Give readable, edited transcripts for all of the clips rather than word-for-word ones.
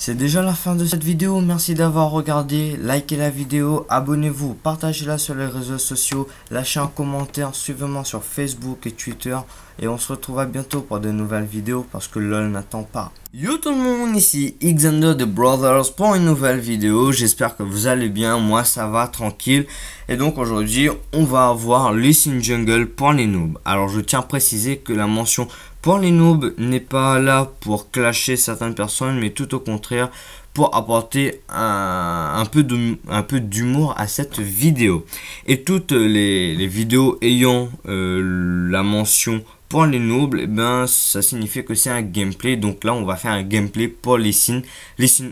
C'est déjà la fin de cette vidéo, merci d'avoir regardé, likez la vidéo, abonnez-vous, partagez-la sur les réseaux sociaux, lâchez un commentaire, suivez-moi sur Facebook et Twitter et on se retrouve à bientôt pour de nouvelles vidéos parce que LOL n'attend pas. Yo tout le monde, ici Xander The Brothers pour une nouvelle vidéo, j'espère que vous allez bien, moi ça va tranquille et donc aujourd'hui on va avoir Lee Sin Jungle pour les noobs. Alors je tiens à préciser que la mention pour les noobs n'est pas là pour clasher certaines personnes mais tout au contraire pour apporter un peu d'humour à cette vidéo. Et toutes les vidéos ayant la mention pour les noobs, eh ben, ça signifie que c'est un gameplay. Donc là, on va faire un gameplay pour Lee Sin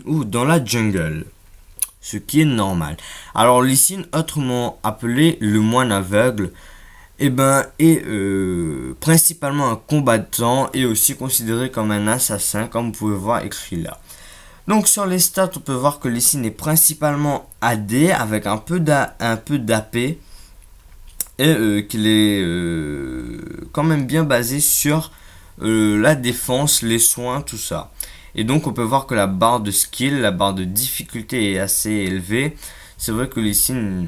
ou dans la jungle. Ce qui est normal. Alors, Lee Sin, autrement appelé le moine aveugle, eh ben, est principalement un combattant et aussi considéré comme un assassin, comme vous pouvez voir écrit là. Donc sur les stats, on peut voir que Lee Sin est principalement AD avec un peu d'AP et qu'il est quand même bien basé sur la défense, les soins, tout ça. Et donc on peut voir que la barre de skill, la barre de difficulté est assez élevée. C'est vrai que Lee Sin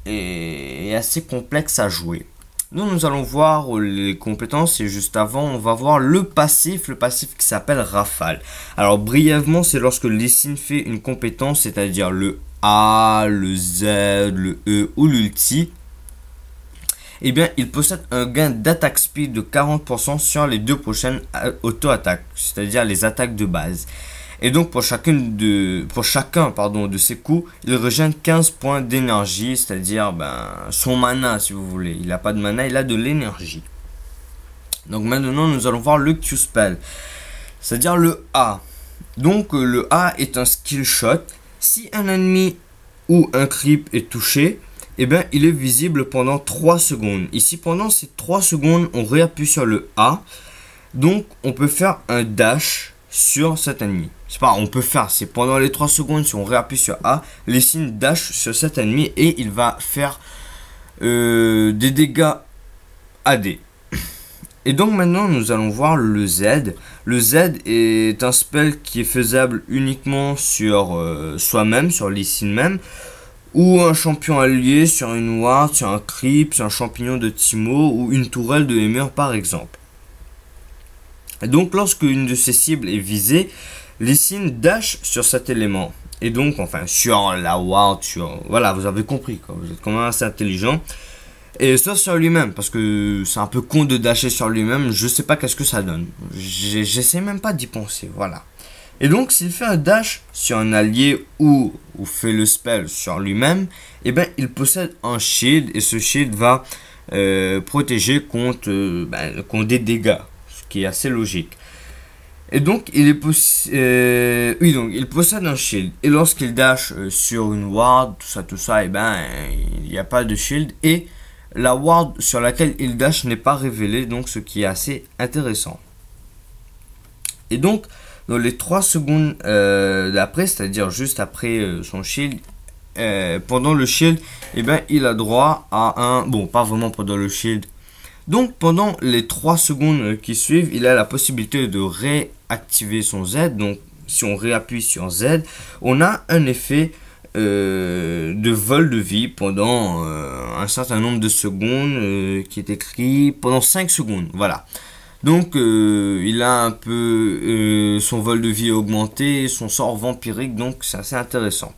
est assez complexe à jouer. Nous allons voir les compétences et juste avant on va voir le passif qui s'appelle Rafale. Alors brièvement, c'est lorsque Lee Sin fait une compétence, c'est-à-dire le A, le Z, le E ou l'ulti. Eh bien, il possède un gain d'attaque speed de 40% sur les deux prochaines auto-attaques, c'est-à-dire les attaques de base. Et donc pour chacun de ses coups, il régène 15 points d'énergie, c'est-à-dire son mana si vous voulez. Il n'a pas de mana, il a de l'énergie. Donc maintenant nous allons voir le Q-Spell, c'est-à-dire le A. Donc le A est un skill shot. Si un ennemi ou un creep est touché, eh bien il est visible pendant 3 secondes. Ici pendant ces 3 secondes, on réappuie sur le A. Donc on peut faire un dash sur cet ennemi. C'est pas on peut faire, c'est pendant les 3 secondes, si on réappuie sur A, Lee Sin dash sur cet ennemi et il va faire des dégâts AD. Et donc maintenant nous allons voir le Z. Le Z est un spell qui est faisable uniquement sur soi-même, sur Lee Sin même, ou un champion allié, sur une ward, sur un creep, sur un champignon de Timo ou une tourelle de Heimer par exemple. Et donc lorsque une de ces cibles est visée, Lee Sin dash sur cet élément. Et donc enfin sur la ward, voilà, vous avez compris quoi. Vous êtes quand même assez intelligent. Et ça sur lui-même, parce que c'est un peu con de dasher sur lui-même, je sais pas qu'est-ce que ça donne. J'essaie même pas d'y penser, voilà. Et donc s'il fait un dash sur un allié ou fait le spell sur lui-même, et ben il possède un shield et ce shield va protéger contre des dégâts, ce qui est assez logique. Et donc il possède un shield et lorsqu'il dash sur une ward, tout ça, et ben il n'y a pas de shield et la ward sur laquelle il dash n'est pas révélée, donc ce qui est assez intéressant. Et donc dans les 3 secondes d'après, c'est-à-dire juste après son shield, pendant le shield, et ben il a droit à un, bon pas vraiment pendant le shield, donc pendant les 3 secondes qui suivent, il a la possibilité de réactiver son Z. Donc si on réappuie sur Z, on a un effet de vol de vie pendant un certain nombre de secondes qui est écrit pendant 5 secondes, voilà. Donc il a un peu son vol de vie augmenté, son sort vampirique, donc c'est assez intéressant.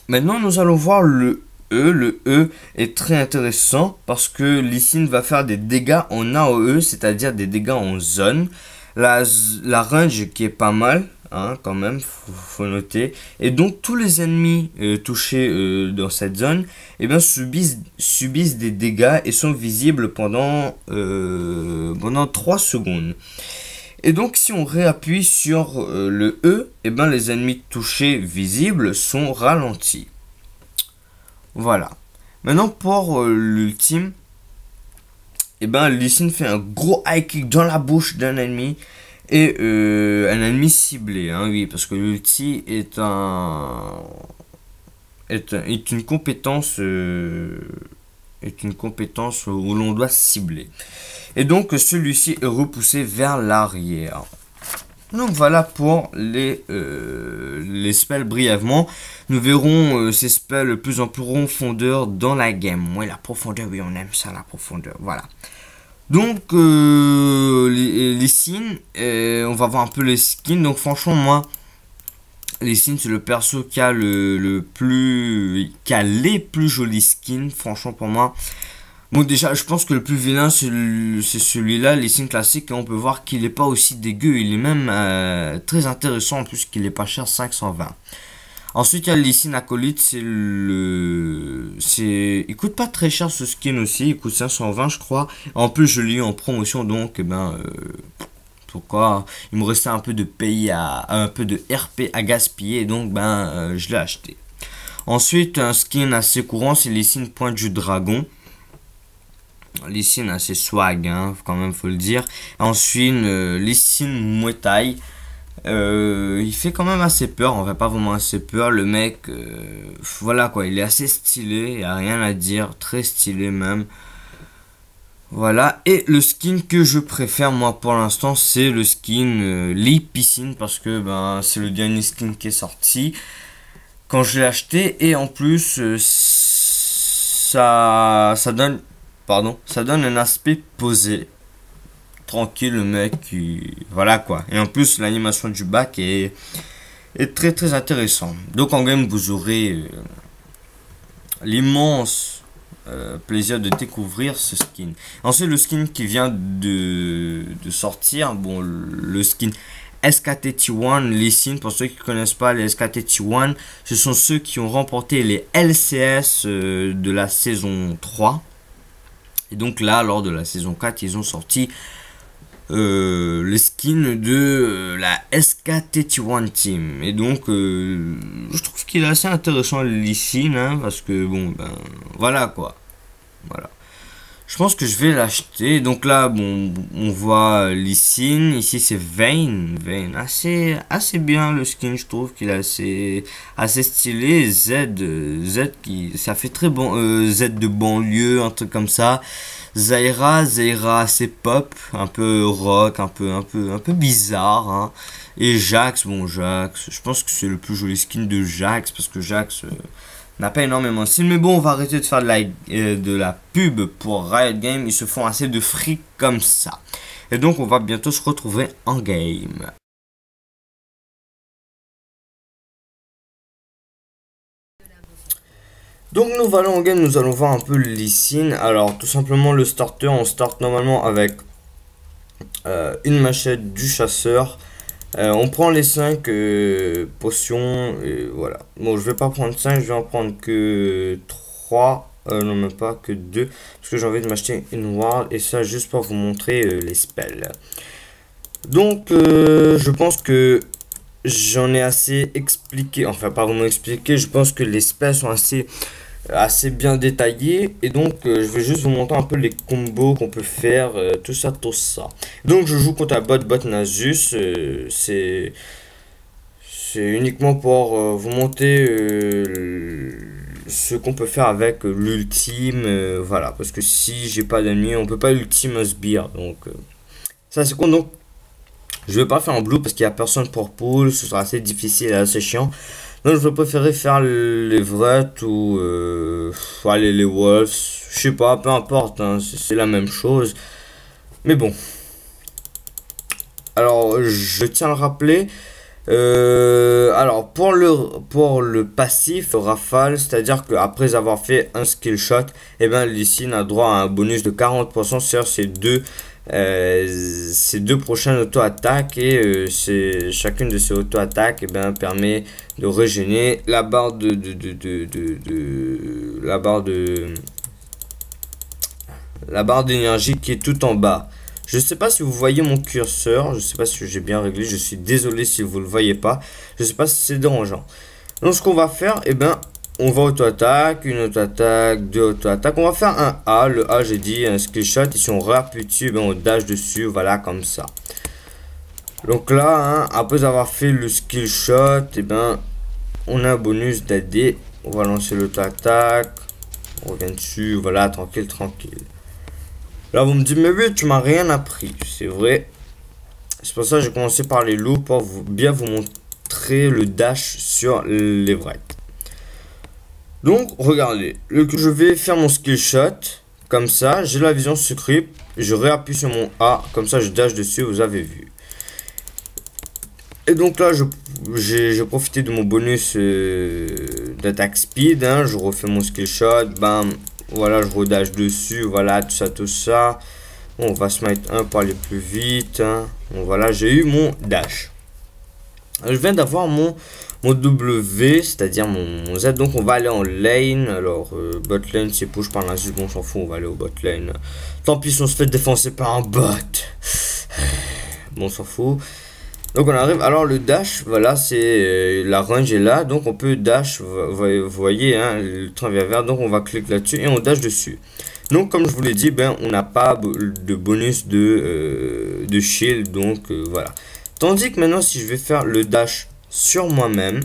Maintenant nous allons voir le E. Le E est très intéressant parce que Lee Sin va faire des dégâts en AOE, c'est-à-dire des dégâts en zone. La range qui est pas mal, hein, quand même, faut noter. Et donc tous les ennemis touchés dans cette zone, eh bien, subissent des dégâts et sont visibles pendant 3 secondes. Et donc si on réappuie sur le E, eh bien, les ennemis touchés visibles sont ralentis. Voilà. Maintenant pour l'ultime, et ben Lee Sin fait un gros high kick dans la bouche d'un ennemi et un ennemi ciblé, hein, oui, parce que l'ulti est une compétence où l'on doit cibler. Et donc celui-ci est repoussé vers l'arrière. Donc voilà pour les spells brièvement. Nous verrons ces spells de plus en plus profondeur dans la game. Ouais, la profondeur, oui, on aime ça, la profondeur. Voilà. Donc, les skins, on va voir un peu les skins. Donc, franchement, moi, les skins, c'est le perso qui a qui a les plus jolis skins, franchement, pour moi. Bon, déjà, je pense que le plus vilain, c'est celui-là, les signes classiques. Et on peut voir qu'il n'est pas aussi dégueu. Il est même très intéressant, en plus qu'il est pas cher, 520. Ensuite, il y a les signes acolytes. Il coûte pas très cher ce skin aussi. Il coûte 520, je crois. En plus, je l'ai eu en promotion, donc, pourquoi il me restait un peu de un peu de RP à gaspiller. Donc, je l'ai acheté. Ensuite, un skin assez courant, c'est les signes pointe du dragon. Les signes assez swag, hein, quand même faut le dire. Ensuite, les signes Muay Thai. Il fait quand même assez peur, on va pas vraiment assez peur. Le mec, voilà quoi, il est assez stylé, il n'y a rien à dire, très stylé même. Voilà, et le skin que je préfère moi pour l'instant, c'est le skin les piscines, parce que c'est le dernier skin qui est sorti quand je l'ai acheté, et en plus ça donne un aspect posé, tranquille, le mec, voilà quoi. Et en plus, l'animation du bac est très très intéressant. Donc en game, vous aurez l'immense plaisir de découvrir ce skin. Ensuite, le skin qui vient de sortir, bon, le skin SKT-T1, les signes, pour ceux qui ne connaissent pas les SKT-T1, ce sont ceux qui ont remporté les LCS de la saison 3. Et donc là, lors de la saison 4, ils ont sorti les skins de la SKT-T1 Team. Et donc, je trouve qu'il est assez intéressant les skins, hein, parce que bon, voilà quoi. Voilà. Je pense que je vais l'acheter. Donc là, bon, on voit les skins. Ici, c'est Vayne. Vayne, assez bien le skin. Je trouve qu'il est assez stylé. Z ça fait très bon. Z de banlieue, un truc comme ça. Zaira assez pop, un peu rock, un peu bizarre, hein. Et Jax, bon, Jax, je pense que c'est le plus joli skin de Jax, parce que Jax n'a pas énormément de style. Mais bon, on va arrêter de faire de la pub pour Riot Games. Ils se font assez de fric comme ça. Et donc, on va bientôt se retrouver en game. Donc nous allons en game, nous allons voir un peu les signes. Alors tout simplement le starter, on start normalement avec une machette du chasseur. On prend les 5 potions et voilà. Bon, je vais pas prendre 5, je vais en prendre que 3. Non, même pas que 2. Parce que j'ai envie de m'acheter une ward. Et ça juste pour vous montrer les spells. Donc je pense que j'en ai assez expliqué. Enfin pas vraiment expliqué. Je pense que les spells sont assez bien détaillés, et donc je vais juste vous montrer un peu les combos qu'on peut faire, tout ça. Donc je joue contre un bot Nasus. C'est uniquement pour vous montrer ce qu'on peut faire avec l'ultime, voilà, parce que si j'ai pas d'ennemis, on peut pas ultime sbire, donc ça c'est con. Donc je vais pas faire en blue parce qu'il y a personne pour pull, ce sera assez difficile et assez chiant. Donc je vais préférer faire les vrais ou les wolves. Je sais pas, peu importe, hein, c'est la même chose. Mais bon. Alors je tiens à le rappeler. Alors pour le passif rafale, c'est-à-dire qu'après avoir fait un skill shot, et Lee a droit à un bonus de 40% sur ces deux prochaines auto-attaques, et chacune de ces auto-attaques permet de régénérer la barre d'énergie qui est tout en bas. Je sais pas si vous voyez mon curseur, je sais pas si j'ai bien réglé, je suis désolé si vous le voyez pas, je sais pas si c'est dérangeant. Donc ce qu'on va faire, on va auto-attaque, une auto-attaque, deux auto-attaques. On va faire un A. Le A, j'ai dit, un skill shot. Et si on rappuie dessus, on dash dessus. Voilà, comme ça. Donc là, après avoir fait le skill shot, on a un bonus d'AD. On va lancer l'auto-attaque. On revient dessus. Voilà, tranquille. Là, vous me dites, mais oui, tu m'as rien appris. C'est vrai. C'est pour ça que j'ai commencé par les loups pour bien vous montrer le dash sur l'Everett. Donc regardez, je vais faire mon skill shot comme ça, j'ai la vision secret, je réappuie sur mon A, comme ça je dash dessus, vous avez vu. Et donc là j'ai profité de mon bonus d'attaque speed, hein, je refais mon skill shot, bam, voilà, je redash dessus, voilà, tout ça. Bon, on va smite 1 pour aller plus vite, hein. Bon, voilà, j'ai eu mon dash. Je viens d'avoir mon W, c'est-à-dire mon Z, donc on va aller en lane. Alors bot lane c'est push par l'insus, bon on s'en fout, on va aller au bot lane. Tant pis si on se fait défoncer par un bot. Bon on s'en fout. Donc on arrive, alors le dash, voilà, c'est la range est là, donc on peut dash, vous voyez, hein, le train vient vert, donc on va cliquer là-dessus et on dash dessus. Donc comme je vous l'ai dit, ben on n'a pas de bonus de shield, donc voilà. Tandis que maintenant si je vais faire le dash sur moi-même,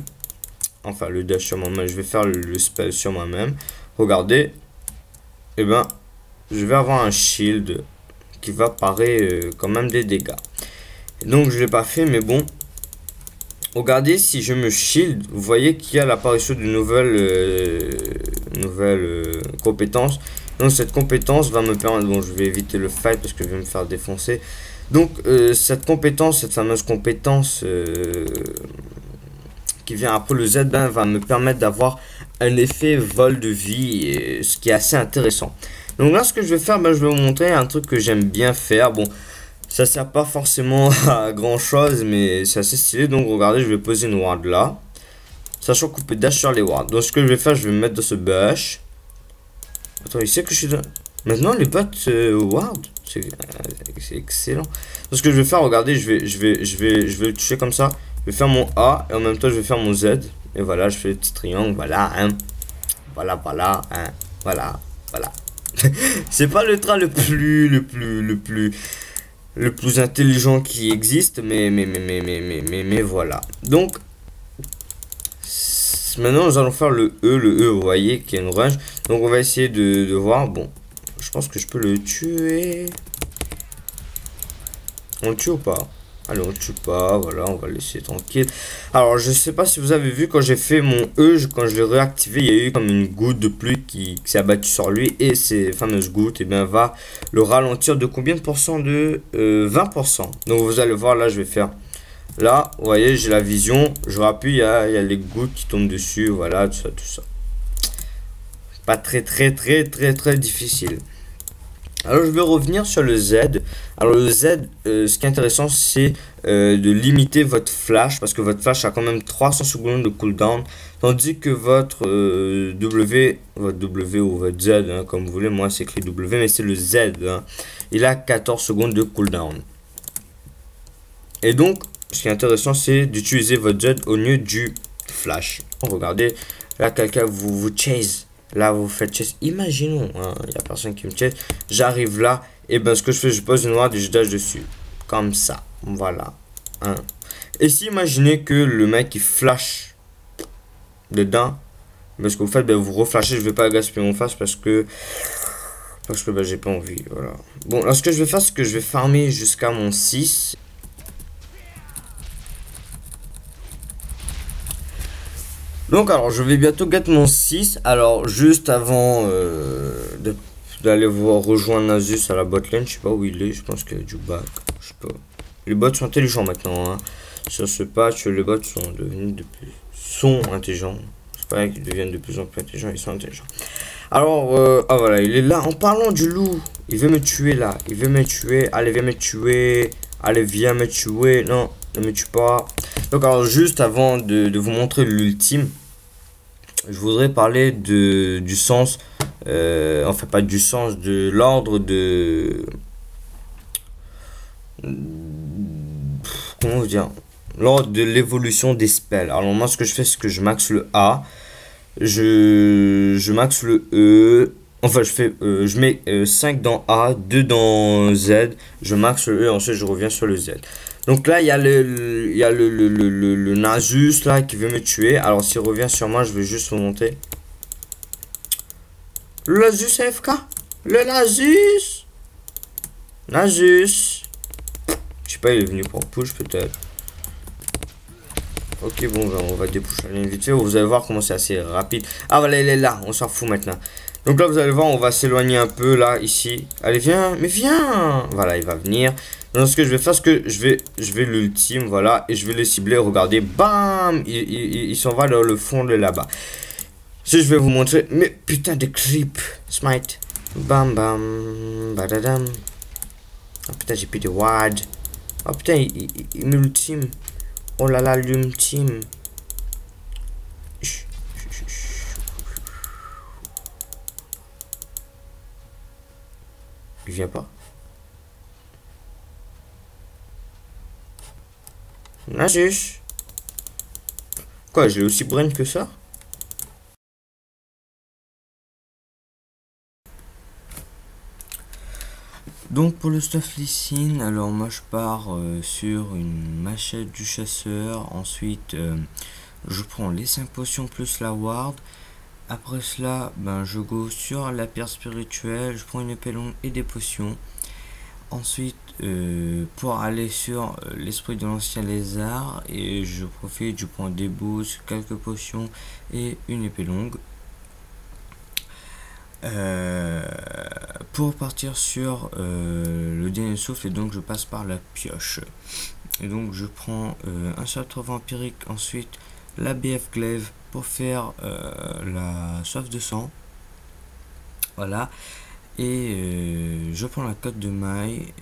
enfin le dash sur moi-même, je vais faire le spell sur moi-même, regardez, et ben je vais avoir un shield qui va parer quand même des dégâts. Donc je l'ai pas fait, mais bon, regardez, si je me shield, vous voyez qu'il y a l'apparition d'une nouvelle compétence. Donc cette compétence va me permettre, bon je vais éviter le fight parce que je vais me faire défoncer. Donc cette compétence, cette fameuse compétence qui vient après le Z, ben, va me permettre d'avoir un effet vol de vie, ce qui est assez intéressant. Donc là ce que je vais faire, ben, je vais vous montrer un truc que j'aime bien faire. Bon, ça sert pas forcément à grand chose, mais c'est assez stylé. Donc regardez, je vais poser une ward là, sachant qu'on peut dash sur les wards. Donc ce que je vais faire, je vais me mettre dans ce bush. Attends, il sait que je suis dans... Maintenant les bots ward, c'est excellent. Donc ce que je vais faire, regardez, je vais le toucher comme ça. Je vais faire mon A et en même temps je vais faire mon Z. Et voilà, je fais le petit triangle, voilà, hein. Voilà, hein. Voilà. C'est pas le train le plus intelligent qui existe, mais voilà. Donc maintenant nous allons faire le E, vous voyez qu'il y a une range. Donc on va essayer de voir. Bon, je pense que je peux le tuer. On le tue ou pas? Allez, on le tue pas, voilà, on va le laisser tranquille. Alors je sais pas si vous avez vu, quand j'ai fait mon E, quand je l'ai réactivé, il y a eu comme une goutte de pluie qui s'est abattue sur lui. Et ces fameuses gouttes, et bien va le ralentir de combien de pourcents? De 20%. Donc vous allez voir, là je vais faire, là vous voyez, j'ai la vision, je rappuie, il y a les gouttes qui tombent dessus, voilà, tout ça. Pas très difficile. Alors je vais revenir sur le Z. Alors le Z, ce qui est intéressant, c'est de limiter votre flash, parce que votre flash a quand même 300 secondes de cooldown, tandis que votre W ou votre Z, hein, comme vous voulez, moi c'est écrit W, mais c'est le Z, hein, il a 14 secondes de cooldown. Et donc ce qui est intéressant, c'est d'utiliser votre Z au lieu du flash. Regardez, là quelqu'un vous chase. Là vous faites chase, imaginons, hein, il n'y a personne qui me chase, j'arrive là, et ben ce que je fais, je pose une ward et je dash dessus, comme ça, voilà, hein. Et si imaginez que le mec il flash dedans, parce que vous faites, ben, vous reflashez, je vais pas gaspiller mon flash parce que ben, j'ai pas envie, voilà. Bon, là ce que je vais faire, c'est que je vais farmer jusqu'à mon 6. Donc alors je vais bientôt get mon 6. Alors juste avant d'aller voir rejoindre Nasus à la botlane, je sais pas où il est, je pense qu'il y a du back, je sais pas. Les bots sont intelligents maintenant, hein. Sur ce patch, les bots sont devenus intelligents. C'est pas qu'ils deviennent de plus en plus intelligents, ils sont intelligents. Alors ah voilà, il est là. En parlant du loup, il veut me tuer là, il veut me tuer. Allez viens me tuer, allez viens me tuer. Non, ne me tue pas. Donc alors juste avant de vous montrer l'ultime, je voudrais parler du sens, enfin pas du sens, de l'ordre de... Comment vous dire? L'ordre de l'évolution des spells. Alors moi ce que je fais, c'est que je max le A, je max le E, enfin je mets 5 dans A, 2 dans Z, je max le E, ensuite je reviens sur le Z. Donc là, il y a le Nasus là qui veut me tuer. Alors s'il revient sur moi, je vais juste vous montrer. Le Nasus AFK. Le Nasus. Je sais pas, il est venu pour push peut-être. Ok, bon, ben, on va dépoucher la ligne vite fait. Vous allez voir comment c'est assez rapide. Ah, voilà, il est là. On s'en fout maintenant. Donc là, vous allez voir, on va s'éloigner un peu, là, ici. Allez, viens. Mais viens. Voilà, il va venir. Donc, ce que je vais faire, c'est que je vais l'ultime, voilà. Et je vais le cibler. Regardez, bam. Il s'en va dans le fond de là-bas. Si je vais vous montrer. Mais putain de creep. Smite. Bam, bam. Badadam. Oh putain, j'ai plus de ward. Oh putain, il m'ultime. Oh là là, l'ultime. Il vient pas. Nasus. Quoi, je l'ai aussi brain que ça? Donc pour le stuff Lee, alors moi je pars sur une machette du chasseur, ensuite je prends les 5 potions plus la ward, après cela ben, je go sur la pierre spirituelle, je prends une épée longue et des potions, ensuite pour aller sur l'esprit de l'ancien lézard, et je profite, je prends des boosts, quelques potions et une épée longue. Pour partir sur le dernier souffle, et donc je passe par la pioche, et donc je prends un sceptre vampirique, ensuite la BF glaive pour faire la soif de sang, voilà, et je prends la cote de maille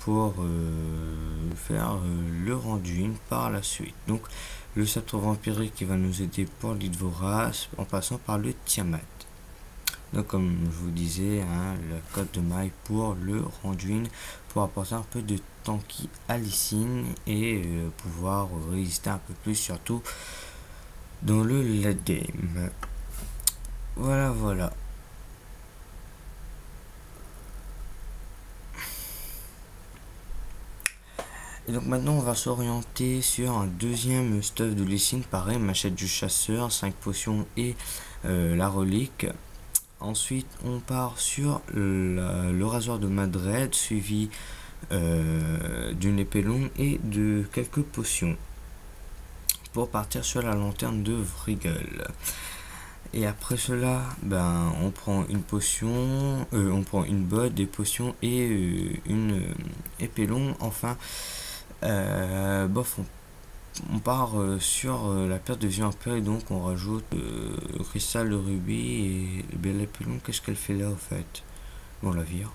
pour faire le rendu par la suite. Donc le sceptre vampirique qui va nous aider pour l'île vorace en passant par le Tiamat. Donc comme je vous disais, hein, la cote de maille pour le Randuin, pour apporter un peu de tanky à Lee et pouvoir résister un peu plus, surtout dans le late game. Voilà, voilà. Et donc maintenant on va s'orienter sur un deuxième stuff de Lee, pareil, machette du chasseur, 5 potions et la relique. Ensuite, on part sur le rasoir de Madred, suivi d'une épée longue et de quelques potions, pour partir sur la lanterne de Vrigel. Et après cela, ben, on prend une potion, on prend une botte, des potions et une épée longue. Enfin, bof, on part sur la perte de vie en paix, et donc on rajoute cristal de rubis et l'épée longue. Qu'est-ce qu'elle fait là au fait? Bon, la vire.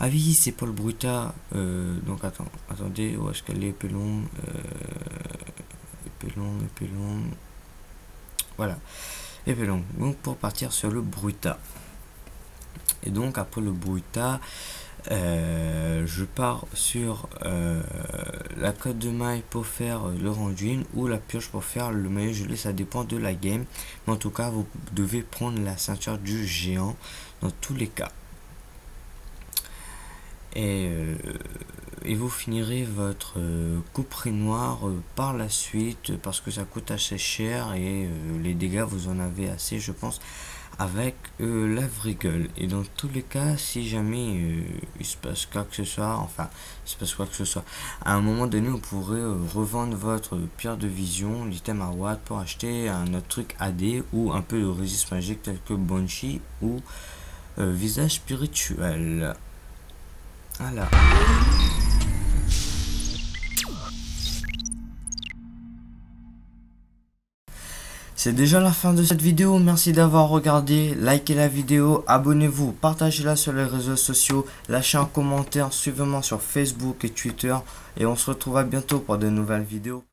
Ah oui, c'est Paul Bruta. Donc attendez, où est-ce qu'elle est? Épée longue, épée longue, épée longue. Voilà, épée longue. Donc pour partir sur le Bruta. Et donc après le Bruta, je pars sur la cote de maille pour faire le Randuin, ou la pioche pour faire le maillot gelé, ça dépend de la game, mais en tout cas vous devez prendre la ceinture du géant dans tous les cas, et vous finirez votre couperie noire par la suite, parce que ça coûte assez cher, et les dégâts vous en avez assez, je pense, avec la Vrigel. Et dans tous les cas, si jamais il se passe quoi que ce soit, enfin, il se passe quoi que ce soit, à un moment donné, vous pourrez revendre votre pierre de vision, l'item à watt, pour acheter un autre truc AD ou un peu de résiste magique tel que Banshee ou visage spirituel. Voilà. C'est déjà la fin de cette vidéo, merci d'avoir regardé, likez la vidéo, abonnez-vous, partagez-la sur les réseaux sociaux, lâchez un commentaire, suivez-moi sur Facebook et Twitter, et on se retrouvera bientôt pour de nouvelles vidéos.